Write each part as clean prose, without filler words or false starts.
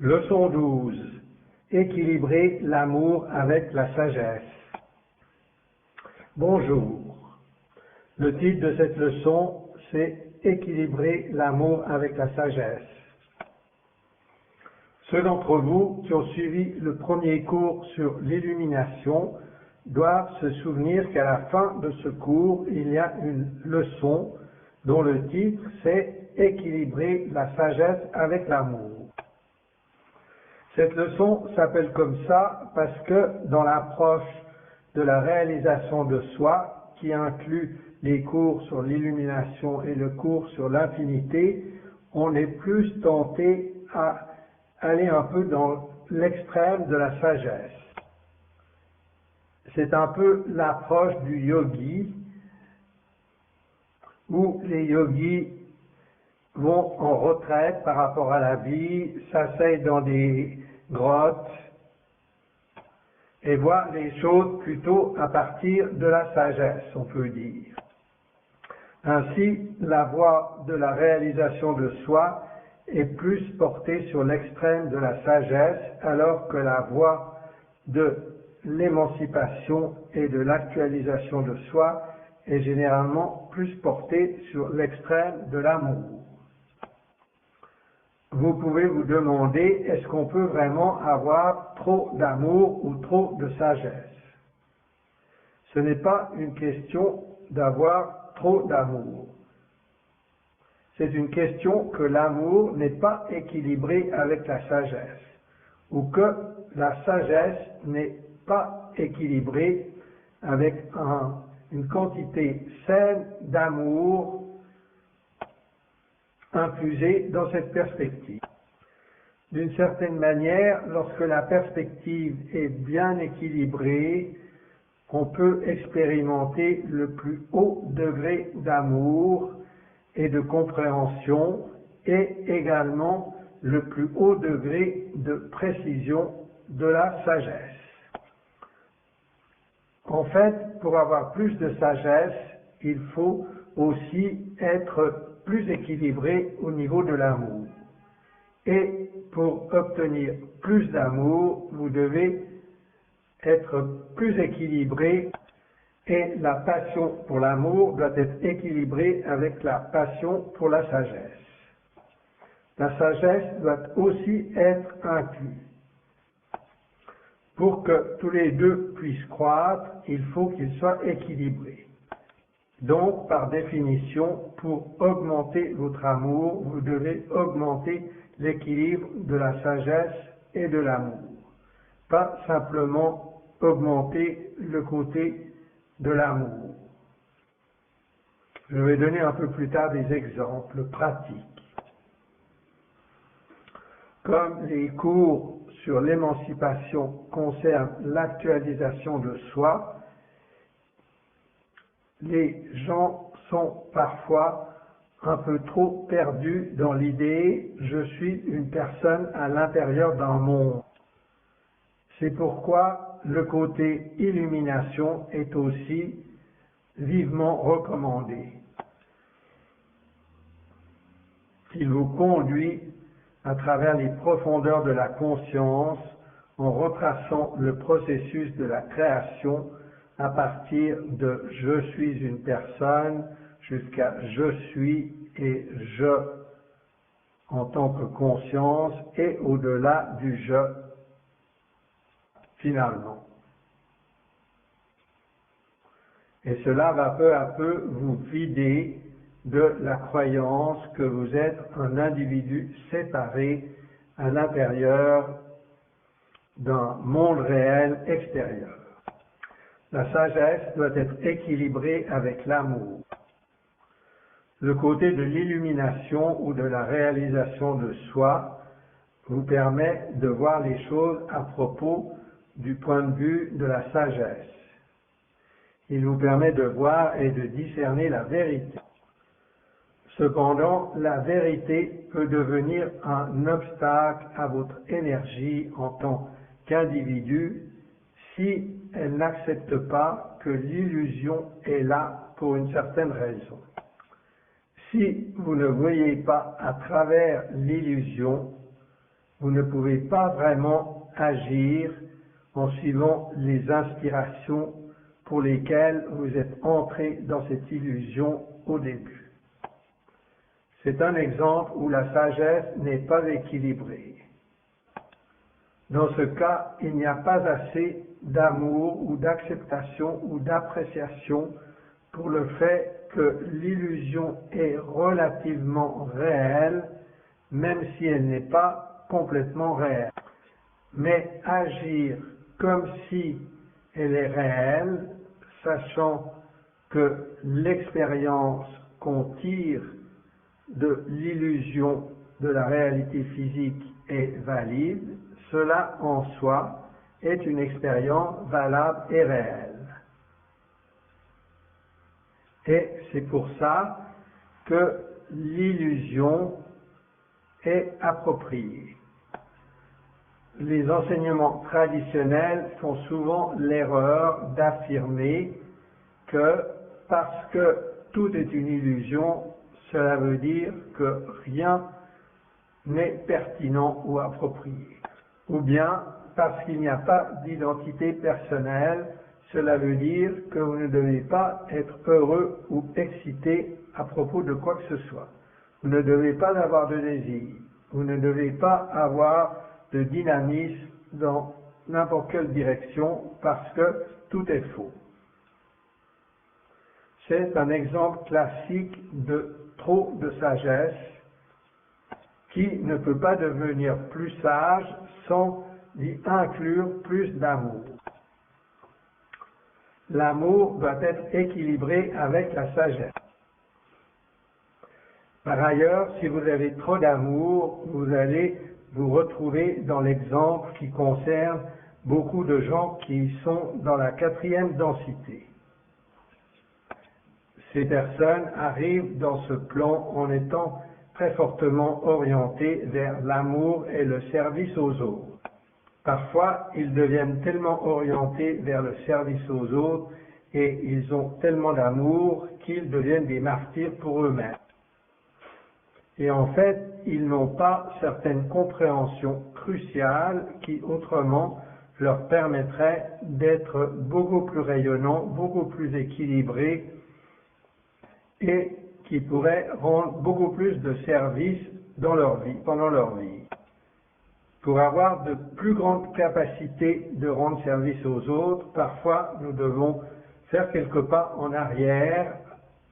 Leçon 12. Équilibrer l'amour avec la sagesse. Bonjour. Le titre de cette leçon, c'est Équilibrer l'amour avec la sagesse. Ceux d'entre vous qui ont suivi le premier cours sur l'illumination doivent se souvenir qu'à la fin de ce cours, il y a une leçon dont le titre c'est Équilibrer la sagesse avec l'amour. Cette leçon s'appelle comme ça parce que dans l'approche de la réalisation de soi, qui inclut les cours sur l'illumination et le cours sur l'infinité, on est plus tenté à aller un peu dans l'extrême de la sagesse. C'est un peu l'approche du yogi, où les yogis vont en retraite par rapport à la vie, s'asseyent dans des grottes et voient les choses plutôt à partir de la sagesse, on peut dire. Ainsi, la voie de la réalisation de soi est plus portée sur l'extrême de la sagesse, alors que la voie de l'émancipation et de l'actualisation de soi est généralement plus portée sur l'extrême de l'amour. Vous pouvez vous demander, est-ce qu'on peut vraiment avoir trop d'amour ou trop de sagesse? Ce n'est pas une question d'avoir trop d'amour. C'est une question que l'amour n'est pas équilibré avec la sagesse, ou que la sagesse n'est pas équilibrée avec une quantité saine d'amour infusée dans cette perspective. D'une certaine manière, lorsque la perspective est bien équilibrée, on peut expérimenter le plus haut degré d'amour et de compréhension et également le plus haut degré de précision de la sagesse. En fait, pour avoir plus de sagesse, il faut aussi être plus équilibré au niveau de l'amour. Et pour obtenir plus d'amour, vous devez être plus équilibré et la passion pour l'amour doit être équilibrée avec la passion pour la sagesse. La sagesse doit aussi être inclue. Pour que tous les deux puissent croître, il faut qu'ils soient équilibrés. Donc, par définition, pour augmenter votre amour, vous devez augmenter l'équilibre de la sagesse et de l'amour. Pas simplement augmenter le côté de l'amour. Je vais donner un peu plus tard des exemples pratiques. Comme les cours sur l'émancipation concernent l'actualisation de soi, les gens sont parfois un peu trop perdus dans l'idée « je suis une personne à l'intérieur d'un monde ». C'est pourquoi le côté illumination est aussi vivement recommandé. Il vous conduit à travers les profondeurs de la conscience en retraçant le processus de la création à partir de « je suis une personne » jusqu'à « je suis » et « je » en tant que conscience et au-delà du « je » finalement. Et cela va peu à peu vous vider de la croyance que vous êtes un individu séparé à l'intérieur d'un monde réel extérieur. La sagesse doit être équilibrée avec l'amour. Le côté de l'illumination ou de la réalisation de soi vous permet de voir les choses à propos du point de vue de la sagesse. Il vous permet de voir et de discerner la vérité. Cependant, la vérité peut devenir un obstacle à votre énergie en tant qu'individu si elle n'accepte pas que l'illusion est là pour une certaine raison. Si vous ne voyez pas à travers l'illusion, vous ne pouvez pas vraiment agir en suivant les inspirations pour lesquelles vous êtes entré dans cette illusion au début. C'est un exemple où la sagesse n'est pas équilibrée. Dans ce cas, il n'y a pas assez d'amour ou d'acceptation ou d'appréciation pour le fait que l'illusion est relativement réelle, même si elle n'est pas complètement réelle. Mais agir comme si elle est réelle, sachant que l'expérience qu'on tire de l'illusion de la réalité physique est valide, cela en soi est une expérience valable et réelle. Et c'est pour ça que l'illusion est appropriée. Les enseignements traditionnels font souvent l'erreur d'affirmer que parce que tout est une illusion, cela veut dire que rien n'est pertinent ou approprié. Ou bien, parce qu'il n'y a pas d'identité personnelle, cela veut dire que vous ne devez pas être heureux ou excité à propos de quoi que ce soit. Vous ne devez pas avoir de désir. Vous ne devez pas avoir de dynamisme dans n'importe quelle direction parce que tout est faux. C'est un exemple classique de trop de sagesse qui ne peut pas devenir plus sage sans y inclure plus d'amour. L'amour doit être équilibré avec la sagesse. Par ailleurs, si vous avez trop d'amour, vous allez vous retrouver dans l'exemple qui concerne beaucoup de gens qui sont dans la 4e densité. Ces personnes arrivent dans ce plan en étant très fortement orientées vers l'amour et le service aux autres. Parfois, ils deviennent tellement orientés vers le service aux autres et ils ont tellement d'amour qu'ils deviennent des martyrs pour eux-mêmes. Et en fait, ils n'ont pas certaines compréhensions cruciales qui autrement leur permettraient d'être beaucoup plus rayonnants, beaucoup plus équilibrés et qui pourraient rendre beaucoup plus de service dans leur vie, pendant leur vie. Pour avoir de plus grandes capacités de rendre service aux autres, parfois nous devons faire quelques pas en arrière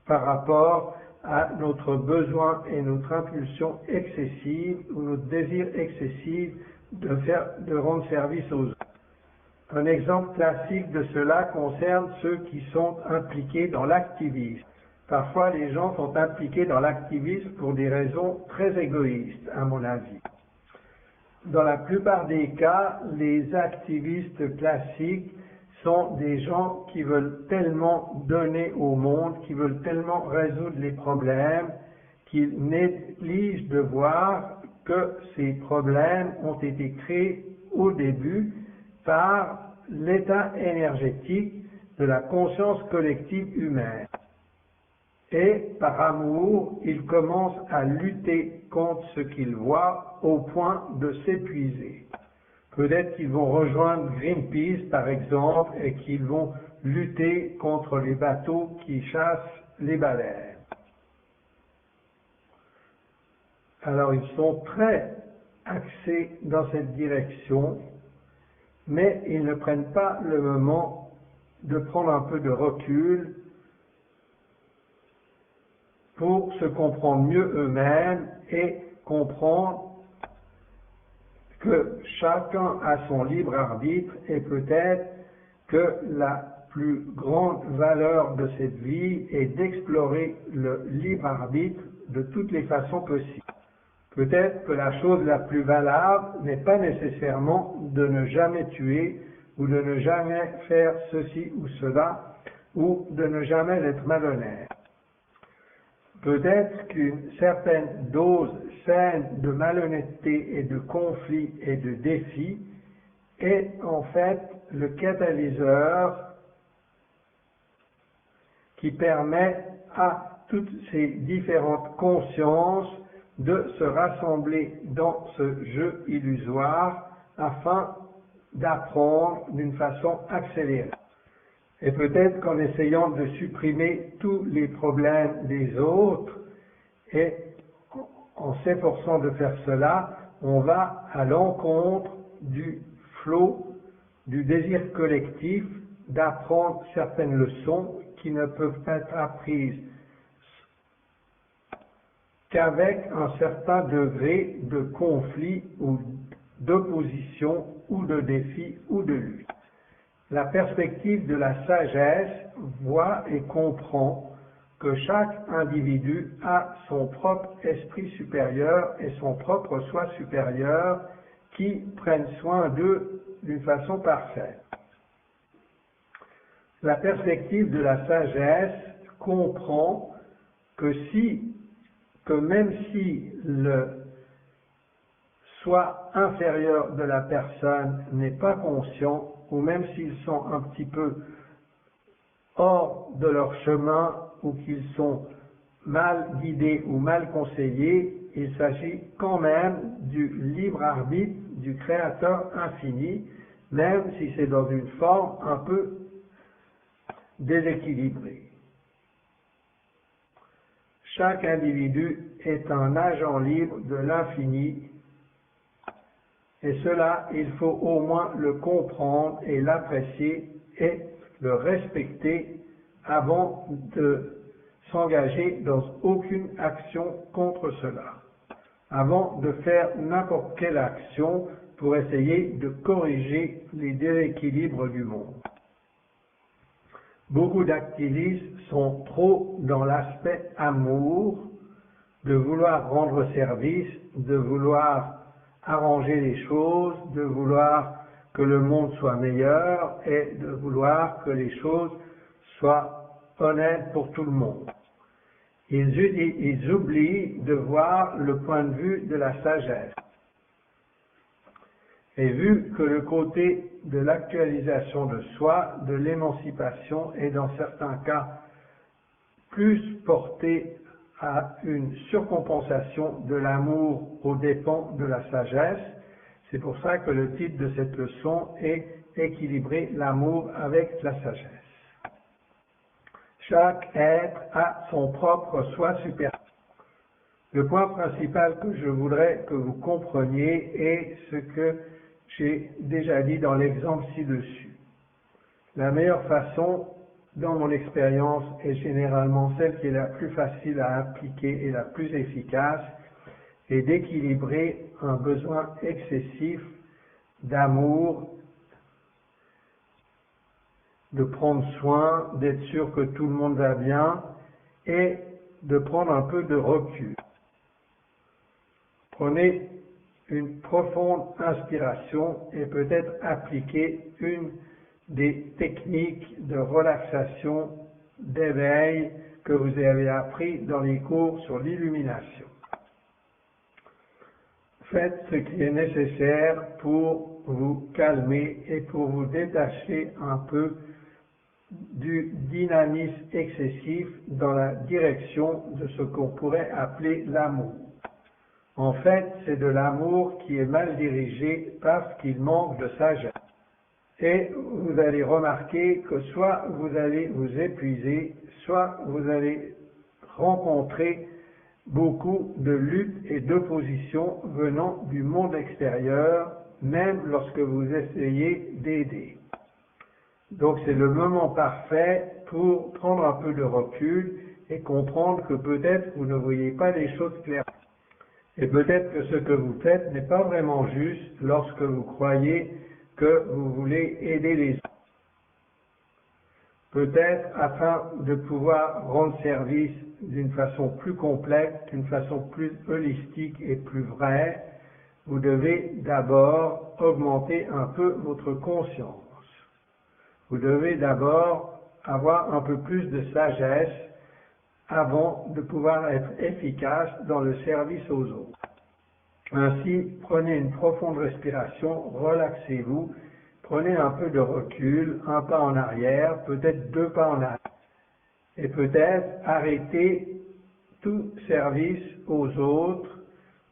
par rapport à notre besoin et notre impulsion excessive ou notre désir excessif de rendre service aux autres. Un exemple classique de cela concerne ceux qui sont impliqués dans l'activisme. Parfois, les gens sont impliqués dans l'activisme pour des raisons très égoïstes, à mon avis. Dans la plupart des cas, les activistes classiques sont des gens qui veulent tellement donner au monde, qui veulent tellement résoudre les problèmes, qu'ils négligent de voir que ces problèmes ont été créés au début par l'état énergétique de la conscience collective humaine. Et par amour, ils commencent à lutter contre ce qu'ils voient au point de s'épuiser. Peut-être qu'ils vont rejoindre Greenpeace, par exemple, et qu'ils vont lutter contre les bateaux qui chassent les baleines. Alors, ils sont très axés dans cette direction, mais ils ne prennent pas le moment de prendre un peu de recul pour se comprendre mieux eux-mêmes et comprendre que chacun a son libre arbitre et peut-être que la plus grande valeur de cette vie est d'explorer le libre arbitre de toutes les façons possibles. Peut-être que la chose la plus valable n'est pas nécessairement de ne jamais tuer ou de ne jamais faire ceci ou cela ou de ne jamais être malhonnête. Peut-être qu'une certaine dose saine de malhonnêteté et de conflit et de défi est en fait le catalyseur qui permet à toutes ces différentes consciences de se rassembler dans ce jeu illusoire afin d'apprendre d'une façon accélérée. Et peut-être qu'en essayant de supprimer tous les problèmes des autres et en s'efforçant de faire cela, on va à l'encontre du flot, du désir collectif d'apprendre certaines leçons qui ne peuvent être apprises qu'avec un certain degré de conflit ou d'opposition ou de défi ou de lutte. La perspective de la sagesse voit et comprend que chaque individu a son propre esprit supérieur et son propre soi supérieur qui prennent soin d'eux d'une façon parfaite. La perspective de la sagesse comprend que même si le soi inférieur de la personne n'est pas conscient, ou même s'ils sont un petit peu hors de leur chemin, ou qu'ils sont mal guidés ou mal conseillés, il s'agit quand même du libre arbitre du Créateur infini, même si c'est dans une forme un peu déséquilibrée. Chaque individu est un agent libre de l'infini, et cela, il faut au moins le comprendre et l'apprécier et le respecter avant de s'engager dans aucune action contre cela, avant de faire n'importe quelle action pour essayer de corriger les déséquilibres du monde. Beaucoup d'activistes sont trop dans l'aspect amour, de vouloir rendre service, de vouloir arranger les choses, de vouloir que le monde soit meilleur et de vouloir que les choses soient honnêtes pour tout le monde. Ils oublient de voir le point de vue de la sagesse. Et vu que le côté de l'actualisation de soi, de l'émancipation est dans certains cas plus porté à une surcompensation de l'amour aux dépens de la sagesse, c'est pour ça que le titre de cette leçon est « Équilibrer l'amour avec la sagesse ». Chaque être a son propre soi supérieur. Le point principal que je voudrais que vous compreniez est ce que j'ai déjà dit dans l'exemple ci-dessus. La meilleure façon, dans mon expérience, est généralement celle qui est la plus facile à appliquer et la plus efficace, est d'équilibrer un besoin excessif d'amour, de prendre soin, d'être sûr que tout le monde va bien et de prendre un peu de recul. Prenez une profonde inspiration et peut-être appliquer une des techniques de relaxation, d'éveil que vous avez appris dans les cours sur l'illumination. Faites ce qui est nécessaire pour vous calmer et pour vous détacher un peu du dynamisme excessif dans la direction de ce qu'on pourrait appeler l'amour. En fait, c'est de l'amour qui est mal dirigé parce qu'il manque de sagesse. Et vous allez remarquer que soit vous allez vous épuiser, soit vous allez rencontrer beaucoup de luttes et d'oppositions venant du monde extérieur, même lorsque vous essayez d'aider. Donc c'est le moment parfait pour prendre un peu de recul et comprendre que peut-être vous ne voyez pas les choses clairement. Et peut-être que ce que vous faites n'est pas vraiment juste lorsque vous croyez que vous voulez aider les autres. Peut-être afin de pouvoir rendre service d'une façon plus complète, d'une façon plus holistique et plus vraie, vous devez d'abord augmenter un peu votre conscience. Vous devez d'abord avoir un peu plus de sagesse avant de pouvoir être efficace dans le service aux autres. Ainsi, prenez une profonde respiration, relaxez-vous, prenez un peu de recul, un pas en arrière, peut-être 2 pas en arrière. Et peut-être arrêtez tout service aux autres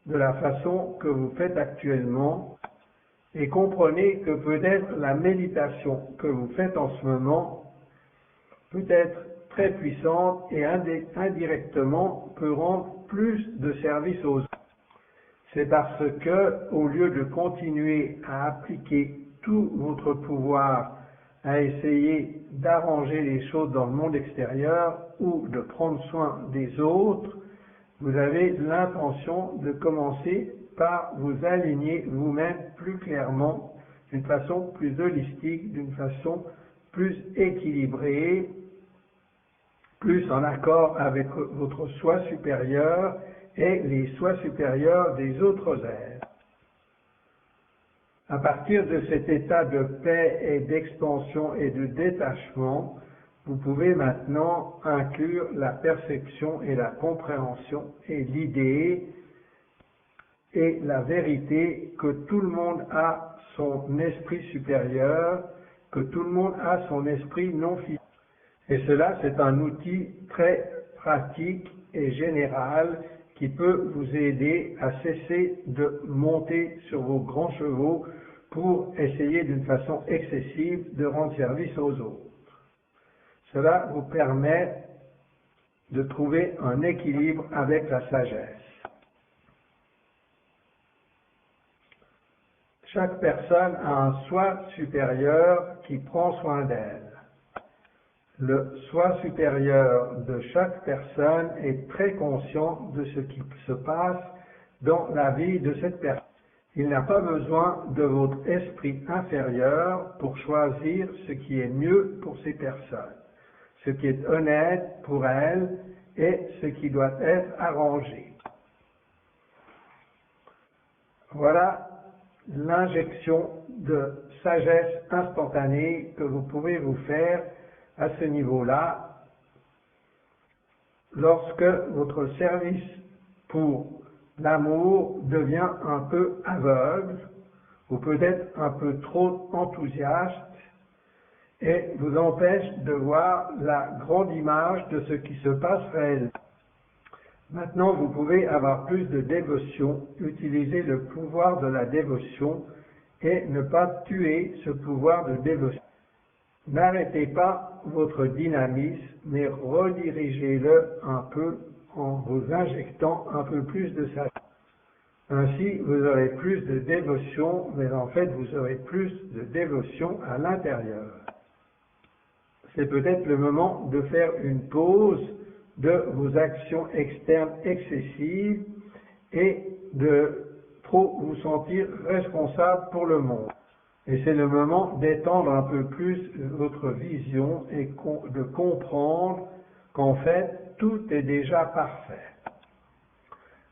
de la façon que vous faites actuellement et comprenez que peut-être la méditation que vous faites en ce moment peut être très puissante et indirectement peut rendre plus de service aux autres. C'est parce que, au lieu de continuer à appliquer tout votre pouvoir à essayer d'arranger les choses dans le monde extérieur ou de prendre soin des autres, vous avez l'intention de commencer par vous aligner vous-même plus clairement, d'une façon plus holistique, d'une façon plus équilibrée, plus en accord avec votre soi supérieur et les soins supérieurs des autres êtres. À partir de cet état de paix et d'expansion et de détachement, vous pouvez maintenant inclure la perception et la compréhension et l'idée et la vérité que tout le monde a son esprit supérieur, que tout le monde a son esprit non physique. Et cela, c'est un outil très pratique et général qui peut vous aider à cesser de monter sur vos grands chevaux pour essayer d'une façon excessive de rendre service aux autres. Cela vous permet de trouver un équilibre avec la sagesse. Chaque personne a un soi supérieur qui prend soin d'elle. Le soi supérieur de chaque personne est très conscient de ce qui se passe dans la vie de cette personne. Il n'a pas besoin de votre esprit inférieur pour choisir ce qui est mieux pour ces personnes, ce qui est honnête pour elles et ce qui doit être arrangé. Voilà l'injection de sagesse instantanée que vous pouvez vous faire à ce niveau-là lorsque votre service pour l'amour devient un peu aveugle ou peut-être un peu trop enthousiaste et vous empêche de voir la grande image de ce qui se passe réellement. Maintenant, vous pouvez avoir plus de dévotion, utiliser le pouvoir de la dévotion et ne pas tuer ce pouvoir de dévotion. N'arrêtez pas votre dynamisme, mais redirigez-le un peu en vous injectant un peu plus de sagesse. Ainsi, vous aurez plus de dévotion, mais en fait, vous aurez plus de dévotion à l'intérieur. C'est peut-être le moment de faire une pause de vos actions externes excessives et de trop vous sentir responsable pour le monde. Et c'est le moment d'étendre un peu plus votre vision et de comprendre qu'en fait, tout est déjà parfait.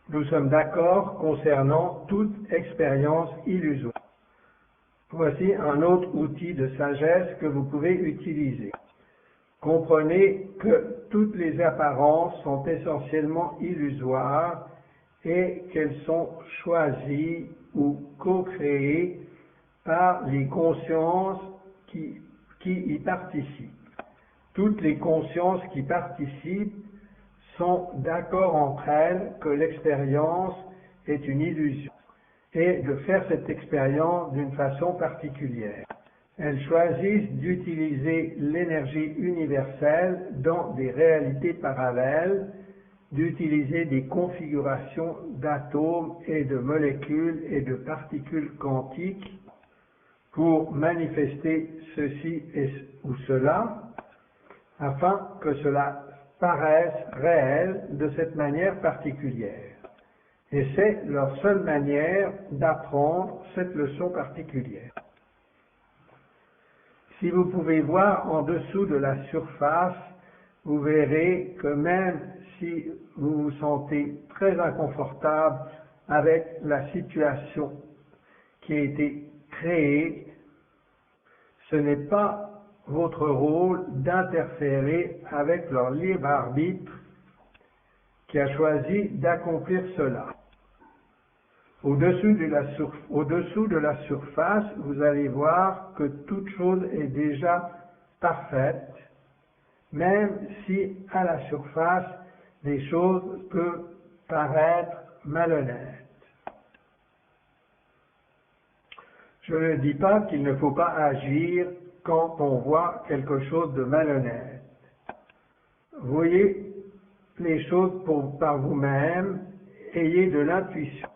Nous sommes d'accord concernant toute expérience illusoire. Voici un autre outil de sagesse que vous pouvez utiliser. Comprenez que toutes les apparences sont essentiellement illusoires et qu'elles sont choisies ou co-créées par les consciences qui y participent. Toutes les consciences qui participent sont d'accord entre elles que l'expérience est une illusion et de faire cette expérience d'une façon particulière. Elles choisissent d'utiliser l'énergie universelle dans des réalités parallèles, d'utiliser des configurations d'atomes et de molécules et de particules quantiques pour manifester ceci ou cela, afin que cela paraisse réel de cette manière particulière. Et c'est leur seule manière d'apprendre cette leçon particulière. Si vous pouvez voir en dessous de la surface, vous verrez que même si vous vous sentez très inconfortable avec la situation qui a été créée, ce n'est pas votre rôle d'interférer avec leur libre arbitre qui a choisi d'accomplir cela. Au-dessous de la surface, vous allez voir que toute chose est déjà parfaite, même si à la surface, les choses peuvent paraître malhonnêtes. Je ne dis pas qu'il ne faut pas agir quand on voit quelque chose de malhonnête. Voyez les choses par vous-même, ayez de l'intuition.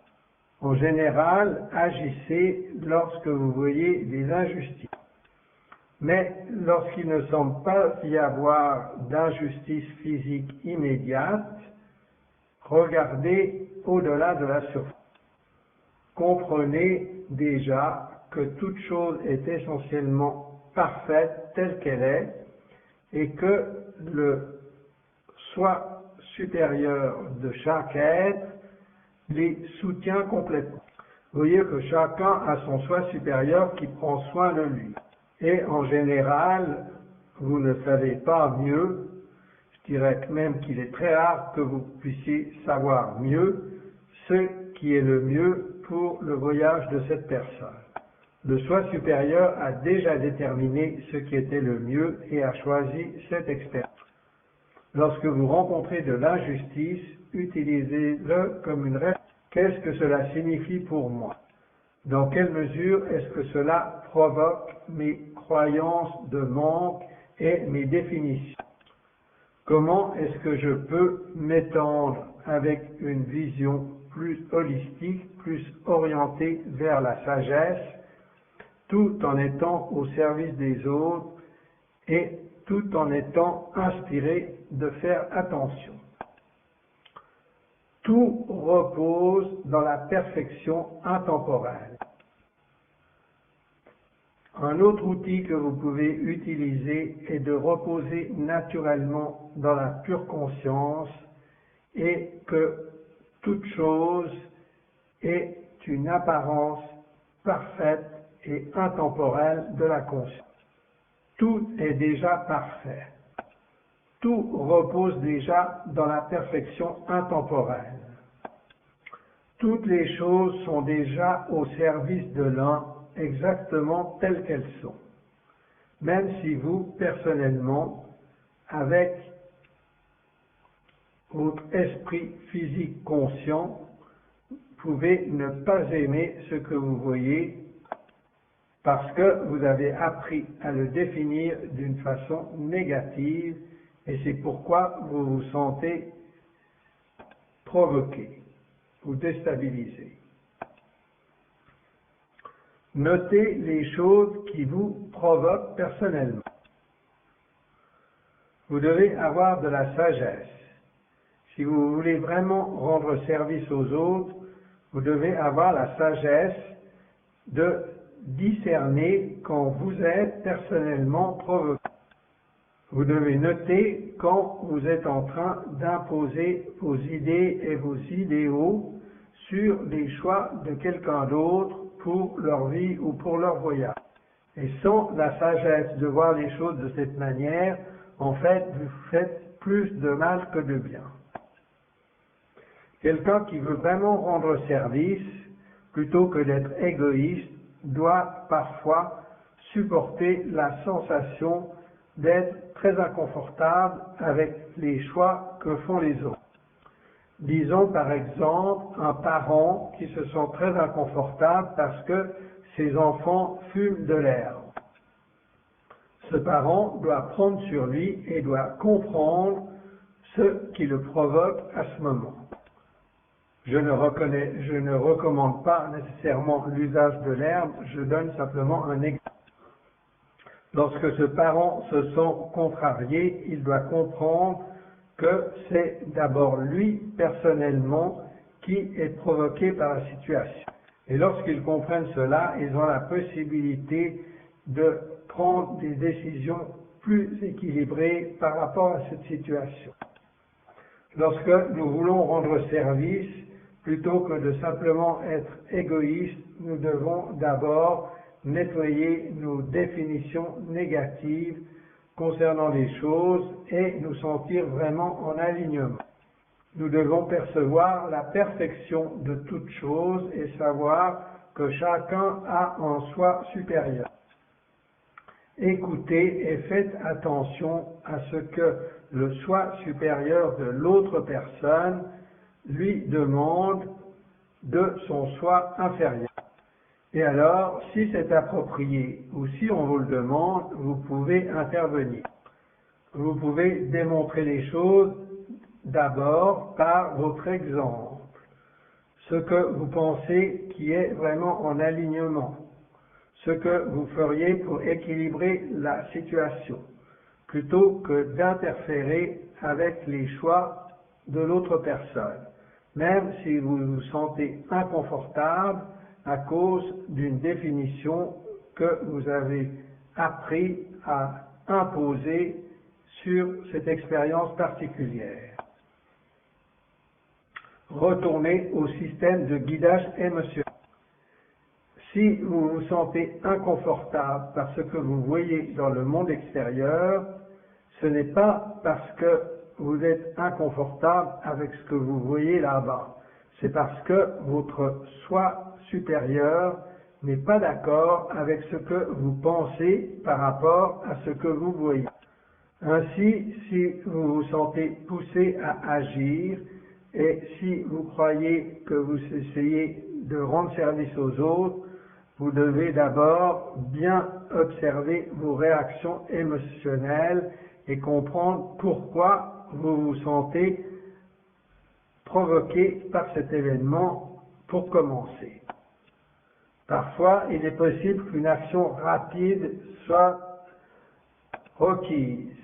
En général, agissez lorsque vous voyez des injustices. Mais lorsqu'il ne semble pas y avoir d'injustice physique immédiate, regardez au-delà de la surface. Comprenez déjà que toute chose est essentiellement parfaite telle qu'elle est et que le soi supérieur de chaque être les soutient complètement. Vous voyez que chacun a son soi supérieur qui prend soin de lui. Et en général, vous ne savez pas mieux, je dirais même qu'il est très rare que vous puissiez savoir mieux ce qui est le mieux pour le voyage de cette personne. Le soi supérieur a déjà déterminé ce qui était le mieux et a choisi cette expérience. Lorsque vous rencontrez de l'injustice, utilisez-le comme une réponse. Qu'est-ce que cela signifie pour moi? Dans quelle mesure est-ce que cela provoque mes croyances de manque et mes définitions? Comment est-ce que je peux m'étendre avec une vision plus holistique, plus orientée vers la sagesse, tout en étant au service des autres et tout en étant inspiré de faire attention? Tout repose dans la perfection intemporelle. Un autre outil que vous pouvez utiliser est de reposer naturellement dans la pure conscience et que toute chose est une apparence parfaite et intemporelle de la conscience. Tout est déjà parfait. Tout repose déjà dans la perfection intemporelle. Toutes les choses sont déjà au service de l'un, exactement telles qu'elles sont. Même si vous, personnellement, avec votre esprit physique conscient, pouvez ne pas aimer ce que vous voyez parce que vous avez appris à le définir d'une façon négative et c'est pourquoi vous vous sentez provoqué ou déstabilisé. Notez les choses qui vous provoquent personnellement. Vous devez avoir de la sagesse. Si vous voulez vraiment rendre service aux autres, vous devez avoir la sagesse de discerner quand vous êtes personnellement provoqué. Vous devez noter quand vous êtes en train d'imposer vos idées et vos idéaux sur les choix de quelqu'un d'autre pour leur vie ou pour leur voyage. Et sans la sagesse de voir les choses de cette manière, en fait, vous faites plus de mal que de bien. Quelqu'un qui veut vraiment rendre service, plutôt que d'être égoïste, doit parfois supporter la sensation d'être très inconfortable avec les choix que font les autres. Disons par exemple un parent qui se sent très inconfortable parce que ses enfants fument de l'herbe. Ce parent doit prendre sur lui et doit comprendre ce qui le provoque à ce moment. Je ne recommande pas nécessairement l'usage de l'herbe, je donne simplement un exemple. Lorsque ce parent se sent contrarié, il doit comprendre que c'est d'abord lui, personnellement, qui est provoqué par la situation. Et lorsqu'ils comprennent cela, ils ont la possibilité de prendre des décisions plus équilibrées par rapport à cette situation. Lorsque nous voulons rendre service, plutôt que de simplement être égoïstes, nous devons d'abord nettoyer nos définitions négatives concernant les choses et nous sentir vraiment en alignement. Nous devons percevoir la perfection de toute chose et savoir que chacun a un soi supérieur. Écoutez et faites attention à ce que le soi supérieur de l'autre personne lui demande de son soi inférieur. Et alors, si c'est approprié ou si on vous le demande, vous pouvez intervenir. Vous pouvez démontrer les choses d'abord par votre exemple, ce que vous pensez qui est vraiment en alignement, ce que vous feriez pour équilibrer la situation, plutôt que d'interférer avec les choix de l'autre personne, même si vous vous sentez inconfortable à cause d'une définition que vous avez appris à imposer sur cette expérience particulière. Retournez au système de guidage émotionnel. Si vous vous sentez inconfortable par ce que vous voyez dans le monde extérieur, ce n'est pas parce que vous êtes inconfortable avec ce que vous voyez là-bas. C'est parce que votre soi supérieur n'est pas d'accord avec ce que vous pensez par rapport à ce que vous voyez. Ainsi, si vous vous sentez poussé à agir et si vous croyez que vous essayez de rendre service aux autres, vous devez d'abord bien observer vos réactions émotionnelles et comprendre pourquoi vous vous sentez provoqué par cet événement pour commencer. Parfois, il est possible qu'une action rapide soit requise,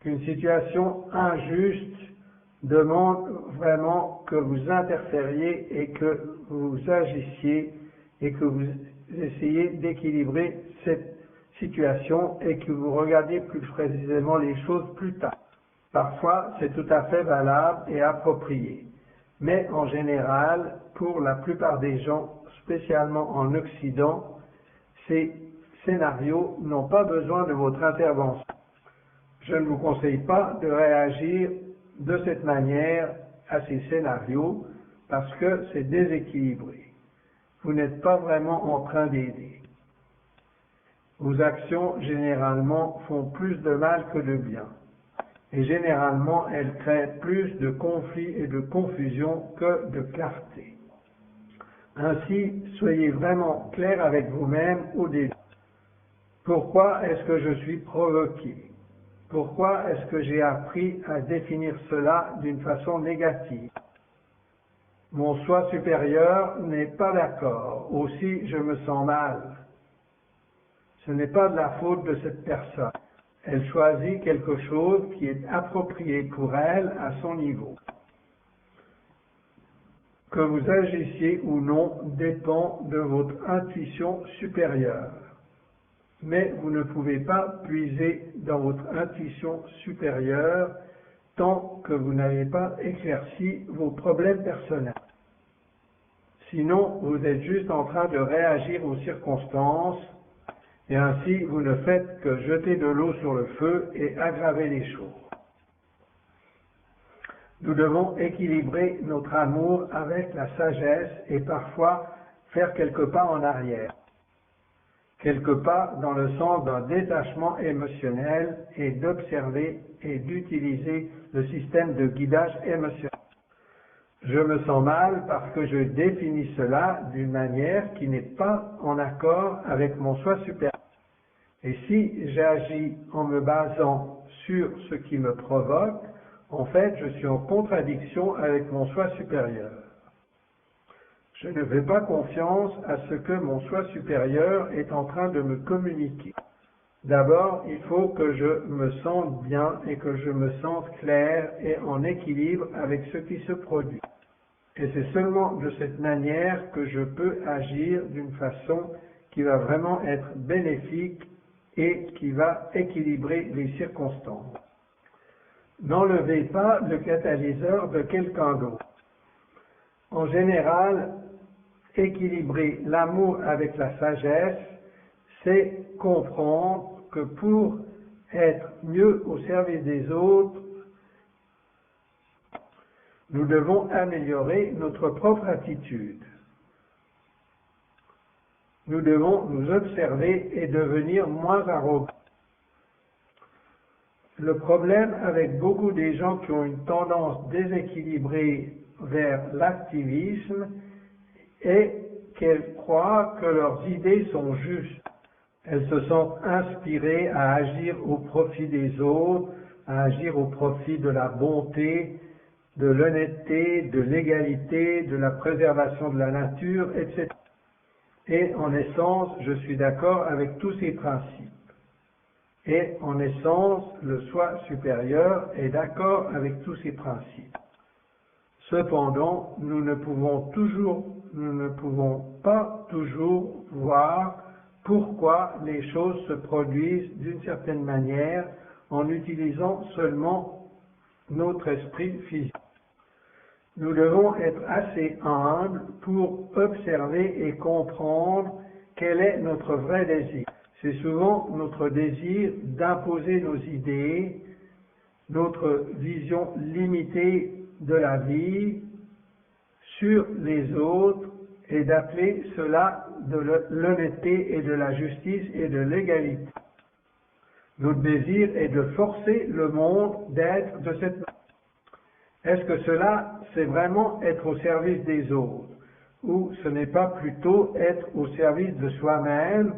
qu'une situation injuste demande vraiment que vous interfériez et que vous agissiez et que vous essayiez d'équilibrer cette situation et que vous regardiez plus précisément les choses plus tard. Parfois, c'est tout à fait valable et approprié. Mais en général, pour la plupart des gens, spécialement en Occident, ces scénarios n'ont pas besoin de votre intervention. Je ne vous conseille pas de réagir de cette manière à ces scénarios parce que c'est déséquilibré. Vous n'êtes pas vraiment en train d'aider. Vos actions, généralement, font plus de mal que de bien. Et généralement, elles créent plus de conflits et de confusion que de clarté. Ainsi, soyez vraiment clair avec vous-même au début. Pourquoi est-ce que je suis provoqué? Pourquoi est-ce que j'ai appris à définir cela d'une façon négative? Mon soi supérieur n'est pas d'accord, aussi je me sens mal. Ce n'est pas de la faute de cette personne. Elle choisit quelque chose qui est approprié pour elle à son niveau. Que vous agissiez ou non dépend de votre intuition supérieure. Mais vous ne pouvez pas puiser dans votre intuition supérieure tant que vous n'avez pas éclairci vos problèmes personnels. Sinon, vous êtes juste en train de réagir aux circonstances et ainsi vous ne faites que jeter de l'eau sur le feu et aggraver les choses. Nous devons équilibrer notre amour avec la sagesse et parfois faire quelques pas en arrière. Quelques pas dans le sens d'un détachement émotionnel et d'observer et d'utiliser le système de guidage émotionnel. Je me sens mal parce que je définis cela d'une manière qui n'est pas en accord avec mon soi supérieur. Et si j'agis en me basant sur ce qui me provoque, en fait, je suis en contradiction avec mon soi supérieur. Je ne fais pas confiance à ce que mon soi supérieur est en train de me communiquer. D'abord, il faut que je me sente bien et que je me sente clair et en équilibre avec ce qui se produit. Et c'est seulement de cette manière que je peux agir d'une façon qui va vraiment être bénéfique et qui va équilibrer les circonstances. N'enlevez pas le catalyseur de quelqu'un d'autre. En général, équilibrer l'amour avec la sagesse, c'est comprendre que pour être mieux au service des autres, nous devons améliorer notre propre attitude. Nous devons nous observer et devenir moins arrogants. Le problème avec beaucoup des gens qui ont une tendance déséquilibrée vers l'activisme est qu'elles croient que leurs idées sont justes. Elles se sentent inspirées à agir au profit des autres, à agir au profit de la bonté, de l'honnêteté, de l'égalité, de la préservation de la nature, etc. Et en essence, je suis d'accord avec tous ces principes. Et en essence, le soi supérieur est d'accord avec tous ces principes. Cependant, nous ne pouvons pas toujours voir pourquoi les choses se produisent d'une certaine manière en utilisant seulement notre esprit physique. Nous devons être assez humbles pour observer et comprendre quel est notre vrai désir. C'est souvent notre désir d'imposer nos idées, notre vision limitée de la vie sur les autres et d'appeler cela de l'honnêteté et de la justice et de l'égalité. Notre désir est de forcer le monde d'être de cette manière. Est-ce que cela, c'est vraiment être au service des autres, ou ce n'est pas plutôt être au service de soi-même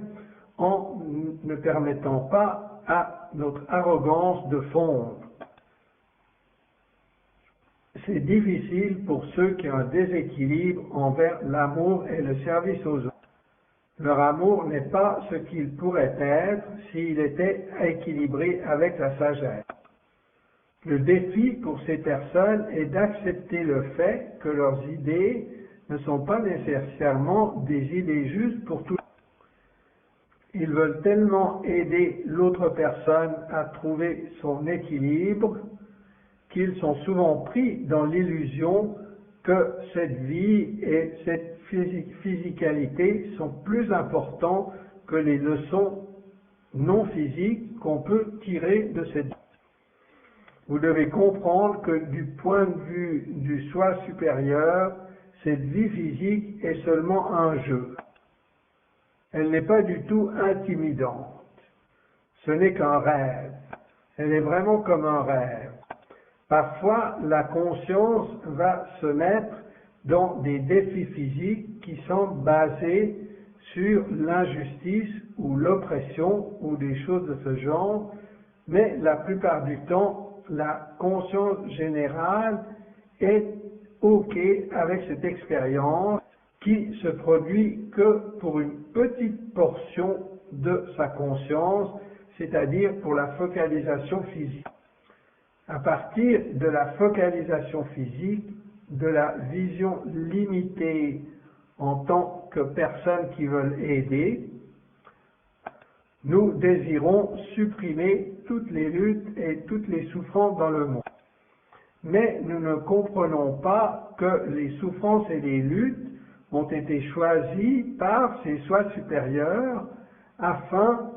en ne permettant pas à notre arrogance de fondre? C'est difficile pour ceux qui ont un déséquilibre envers l'amour et le service aux autres. Leur amour n'est pas ce qu'il pourrait être s'il était équilibré avec la sagesse. Le défi pour ces personnes est d'accepter le fait que leurs idées ne sont pas nécessairement des idées justes pour tout. Ils veulent tellement aider l'autre personne à trouver son équilibre qu'ils sont souvent pris dans l'illusion que cette vie et cette physicalité sont plus importants que les leçons non physiques qu'on peut tirer de cette vie. Vous devez comprendre que du point de vue du soi supérieur, cette vie physique est seulement un jeu. Elle n'est pas du tout intimidante. Ce n'est qu'un rêve. Elle est vraiment comme un rêve. Parfois, la conscience va se mettre dans des défis physiques qui sont basés sur l'injustice ou l'oppression ou des choses de ce genre, mais la plupart du temps, la conscience générale est OK avec cette expérience qui se produit que pour une petite portion de sa conscience, c'est-à-dire pour la focalisation physique. À partir de la focalisation physique, de la vision limitée en tant que personnes qui veulent aider, nous désirons supprimer toutes les luttes et toutes les souffrances dans le monde. Mais nous ne comprenons pas que les souffrances et les luttes ont été choisies par ces soi supérieurs afin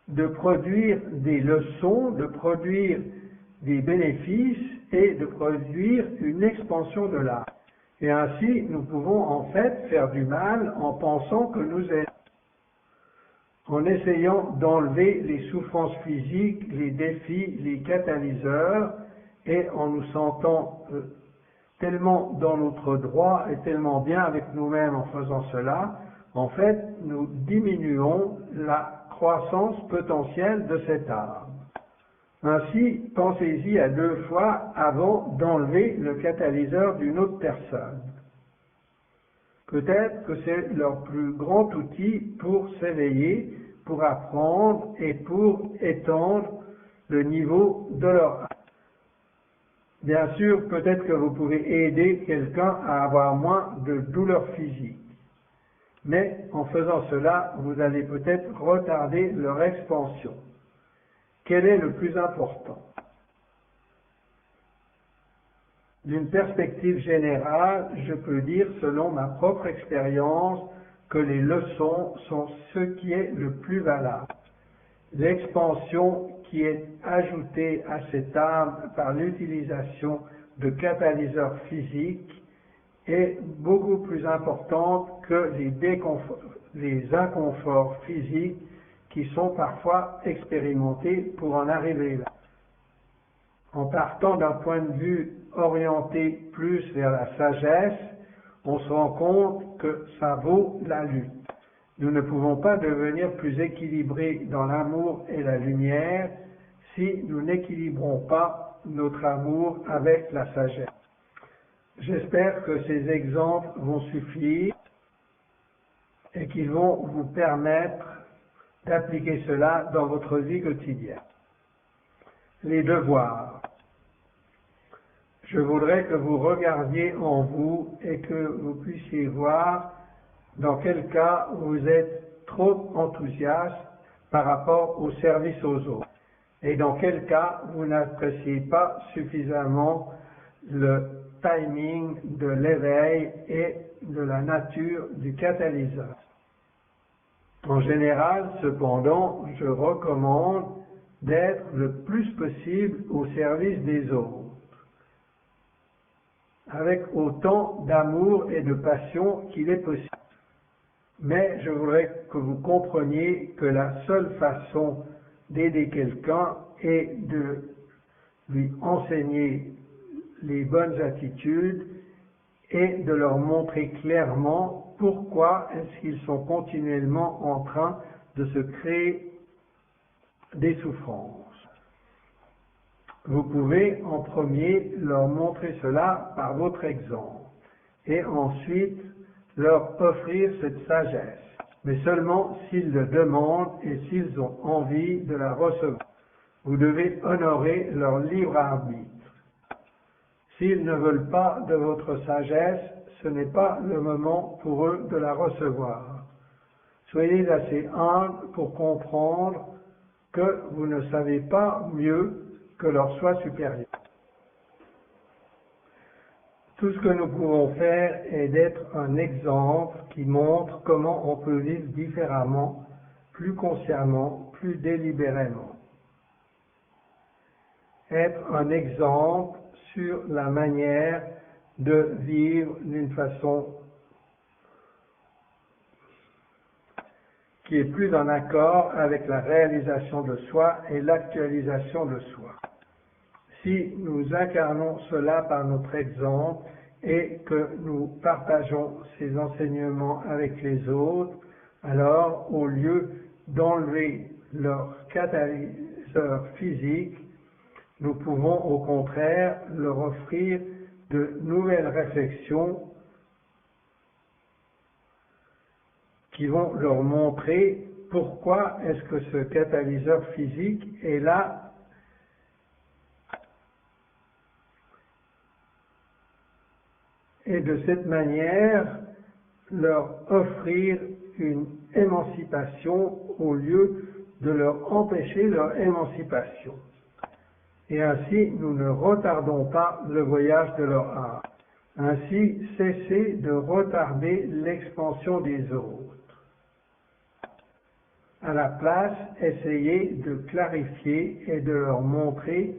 de produire des leçons, de produire des bénéfices et de produire une expansion de l'âme. Et ainsi, nous pouvons en fait faire du mal en pensant que nous aidons. En essayant d'enlever les souffrances physiques, les défis, les catalyseurs, et en nous sentant tellement dans notre droit et tellement bien avec nous-mêmes en faisant cela, en fait, nous diminuons la croissance potentielle de cette âme. Ainsi, pensez-y à 2 fois avant d'enlever le catalyseur d'une autre personne. Peut-être que c'est leur plus grand outil pour s'éveiller, pour apprendre et pour étendre le niveau de leur âme. Bien sûr, peut-être que vous pouvez aider quelqu'un à avoir moins de douleurs physiques. Mais en faisant cela, vous allez peut-être retarder leur expansion. Quel est le plus important? D'une perspective générale, je peux dire, selon ma propre expérience, que les leçons sont ce qui est le plus valable. L'expansion qui est ajoutée à cette âme par l'utilisation de catalyseurs physiques est beaucoup plus importante que les inconforts physiques qui sont parfois expérimentés pour en arriver là. En partant d'un point de vue orienté plus vers la sagesse, on se rend compte que ça vaut la lutte. Nous ne pouvons pas devenir plus équilibrés dans l'amour et la lumière si nous n'équilibrons pas notre amour avec la sagesse. J'espère que ces exemples vont suffire et qu'ils vont vous permettre d'appliquer cela dans votre vie quotidienne. Les devoirs. Je voudrais que vous regardiez en vous et que vous puissiez voir dans quel cas vous êtes trop enthousiaste par rapport au service aux autres et dans quel cas vous n'appréciez pas suffisamment le timing de l'éveil et de la nature du catalyseur. En général, cependant, je recommande d'être le plus possible au service des autres, avec autant d'amour et de passion qu'il est possible. Mais je voudrais que vous compreniez que la seule façon d'aider quelqu'un est de lui enseigner les bonnes attitudes et de leur montrer clairement pourquoi est-ce qu'ils sont continuellement en train de se créer des souffrances. Vous pouvez en premier leur montrer cela par votre exemple et ensuite leur offrir cette sagesse, mais seulement s'ils le demandent et s'ils ont envie de la recevoir. Vous devez honorer leur libre arbitre. S'ils ne veulent pas de votre sagesse, ce n'est pas le moment pour eux de la recevoir. Soyez assez humble pour comprendre que vous ne savez pas mieux que leur soi supérieur. Tout ce que nous pouvons faire est d'être un exemple qui montre comment on peut vivre différemment, plus consciemment, plus délibérément. Être un exemple sur la manière de vivre d'une façon qui est plus en accord avec la réalisation de soi et l'actualisation de soi. Si nous incarnons cela par notre exemple et que nous partageons ces enseignements avec les autres, alors au lieu d'enlever leur catalyseur physique, nous pouvons au contraire leur offrir de nouvelles réflexions qui vont leur montrer pourquoi est-ce que ce catalyseur physique est là et de cette manière leur offrir une émancipation au lieu de leur empêcher leur émancipation. Et ainsi, nous ne retardons pas le voyage de leur âme. Ainsi, cessez de retarder l'expansion des autres. À la place, essayez de clarifier et de leur montrer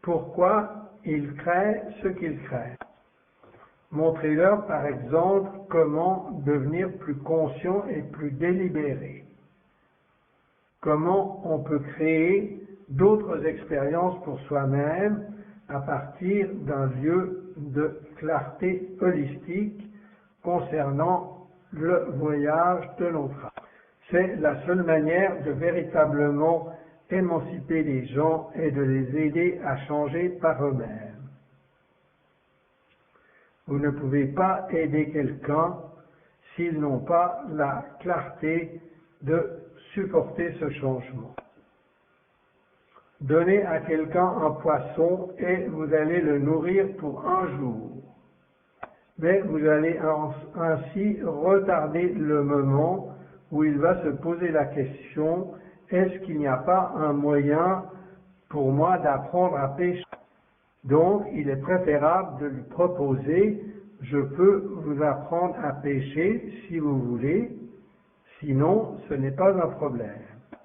pourquoi ils créent ce qu'ils créent. Montrez-leur, par exemple, comment devenir plus conscient et plus délibéré. Comment on peut créer d'autres expériences pour soi-même à partir d'un lieu de clarté holistique concernant le voyage de notre âme. C'est la seule manière de véritablement émanciper les gens et de les aider à changer par eux-mêmes. Vous ne pouvez pas aider quelqu'un s'ils n'ont pas la clarté de supporter ce changement. Donnez à quelqu'un un poisson et vous allez le nourrir pour un jour. Mais vous allez ainsi retarder le moment où il va se poser la question, est-ce qu'il n'y a pas un moyen pour moi d'apprendre à pêcher? Donc, il est préférable de lui proposer, je peux vous apprendre à pêcher si vous voulez, sinon ce n'est pas un problème.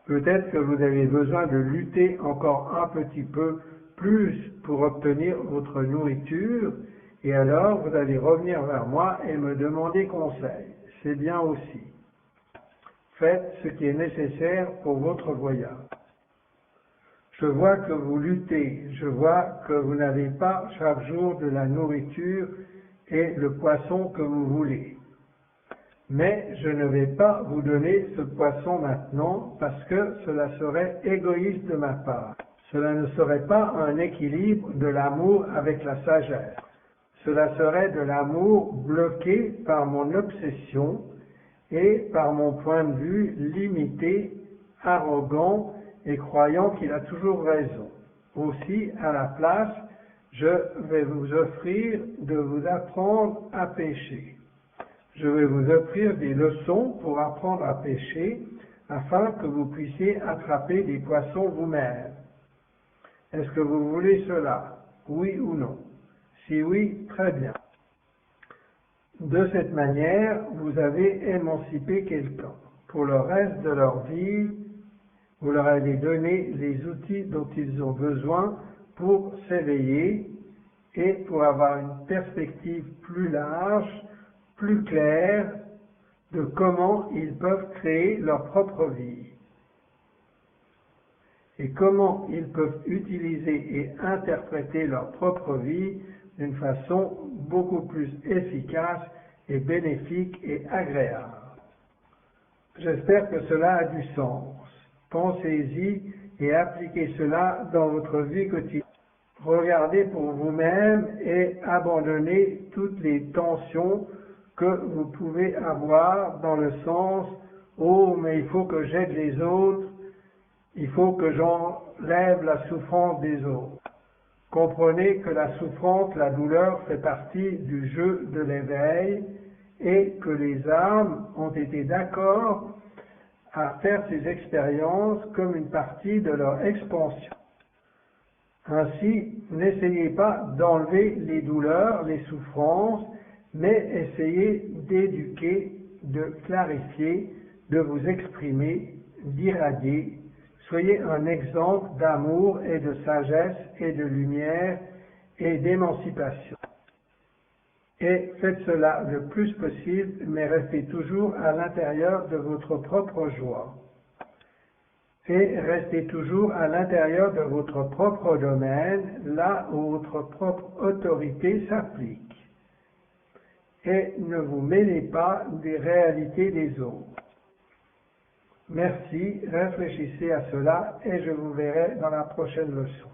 Peut-être que vous avez besoin de lutter encore un petit peu plus pour obtenir votre nourriture, et alors vous allez revenir vers moi et me demander conseil. C'est bien aussi. Faites ce qui est nécessaire pour votre voyage. Je vois que vous luttez, je vois que vous n'avez pas chaque jour de la nourriture et le poisson que vous voulez. Mais je ne vais pas vous donner ce poisson maintenant parce que cela serait égoïste de ma part. Cela ne serait pas un équilibre de l'amour avec la sagesse. Cela serait de l'amour bloqué par mon obsession et par mon point de vue limité, arrogant et croyant qu'il a toujours raison. Aussi, à la place, je vais vous offrir de vous apprendre à pêcher. Je vais vous offrir des leçons pour apprendre à pêcher afin que vous puissiez attraper des poissons vous-même. Est-ce que vous voulez cela? Oui ou non? Si oui, très bien. De cette manière, vous avez émancipé quelqu'un. Pour le reste de leur vie, vous leur avez donné les outils dont ils ont besoin pour s'éveiller et pour avoir une perspective plus large, plus claire de comment ils peuvent créer leur propre vie et comment ils peuvent utiliser et interpréter leur propre vie d'une façon beaucoup plus efficace et bénéfique et agréable. J'espère que cela a du sens. Pensez-y et appliquez cela dans votre vie quotidienne. Regardez pour vous-même et abandonnez toutes les tensions que vous pouvez avoir dans le sens « Oh, mais il faut que j'aide les autres, il faut que j'enlève la souffrance des autres. » Comprenez que la souffrance, la douleur fait partie du jeu de l'éveil et que les âmes ont été d'accord à faire ces expériences comme une partie de leur expansion. Ainsi, n'essayez pas d'enlever les douleurs, les souffrances, mais essayez d'éduquer, de clarifier, de vous exprimer, d'irradier. Soyez un exemple d'amour et de sagesse et de lumière et d'émancipation. Et faites cela le plus possible, mais restez toujours à l'intérieur de votre propre joie. Et restez toujours à l'intérieur de votre propre domaine, là où votre propre autorité s'applique. Et ne vous mêlez pas des réalités des autres. Merci, réfléchissez à cela et je vous verrai dans la prochaine leçon.